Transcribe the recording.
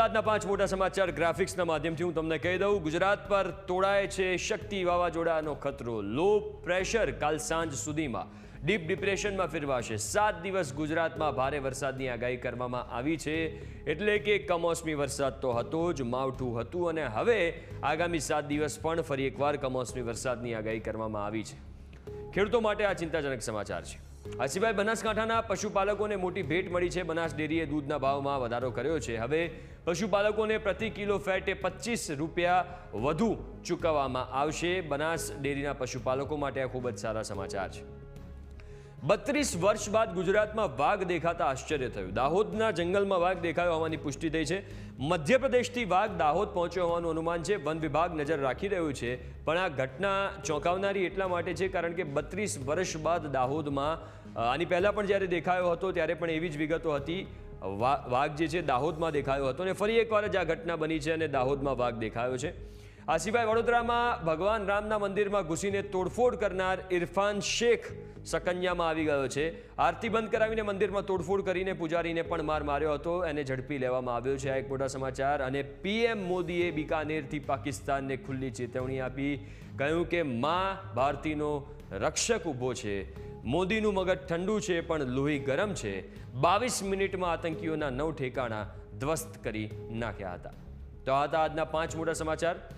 આજના 5 મોટા સમાચાર ગ્રાફિક્સના માધ્યમથી હું તમને કહી દઉં। ગુજરાત પર તોડાય છે શક્તિ વાવાઝોડાનો ખતરો। લો પ્રેશર કાલ સાંજ સુધીમાં ડીપ ડિપ્રેશનમાં ફેરવાશે। 7 દિવસ ગુજરાતમાં ભારે વરસાદની આગાહી કરવામાં આવી છે। એટલે કે કમોસમી વરસાદ તો હતો જ, માવઠું હતું અને હવે આગામી 7 દિવસ પણ ફરી એકવાર કમોસમી વરસાદની આગાહી કરવામાં આવી છે। ખેડૂતો માટે આ ચિંતાજનક સમાચાર છે। આ સિવાય બનાસકાંઠાના પશુપાલકોને મોટી ભેટ મળી છે। બનાસ ડેરીએ દૂધના ભાવમાં વધારો કર્યો છે। હવે પશુપાલકોને પ્રતિ કિલો ફેટે 25 રૂપિયા વધુ ચૂકવવામાં આવશે। બનાસ ડેરીના પશુપાલકો માટે આ ખૂબ જ સારા સમાચાર છે। 32 વર્ષ બાદ ગુજરાતમાં વાઘ દેખાતા આશ્ચર્ય થયું। દાહોદના જંગલમાં વાઘ દેખાયો હોવાની પુષ્ટિ થઈ છે। મધ્યપ્રદેશથી વાઘ દાહોદ પહોંચ્યો હોવાનું અનુમાન છે। વન વિભાગ નજર રાખી રહ્યું છે, પણ આ ઘટના ચોંકાવનારી એટલા માટે છે કારણ કે 32 વર્ષ બાદ દાહોદમાં, આની પહેલાં પણ જ્યારે દેખાયો હતો ત્યારે પણ એવી જ વિગતો હતી। વાઘ જે છે દાહોદમાં દેખાયો હતો અને ફરી એકવાર જ આ ઘટના બની છે અને દાહોદમાં વાઘ દેખાયો છે। આ સિવાય વડોદરામાં ભગવાન રામના મંદિરમાં ઘૂસીને તોડફોડ કરનાર ઇરફાન શેખ સકન્યામાં આવી ગયો છે। આરતી બંધ કરાવીને મંદિરમાં તોડફોડ કરીને પૂજારીને પણ માર માર્યો હતો, એને ઝડપી લેવામાં આવ્યો છે। આ એક મોટા સમાચાર। અને પીએમ મોદીએ બિકાનેરથી પાકિસ્તાનને ખુલ્લી ચેતવણી આપી। કહ્યું કે મા ભારતીનો રક્ષક ઊભો છે। મોદીનું મગજ ઠંડુ છે પણ લોહી ગરમ છે। 22 મિનિટમાં આતંકીઓના 9 ઠેકાણા ધ્વસ્ત કરી નાખ્યા હતા। તો આ હતા આજના 5 મોટા સમાચાર।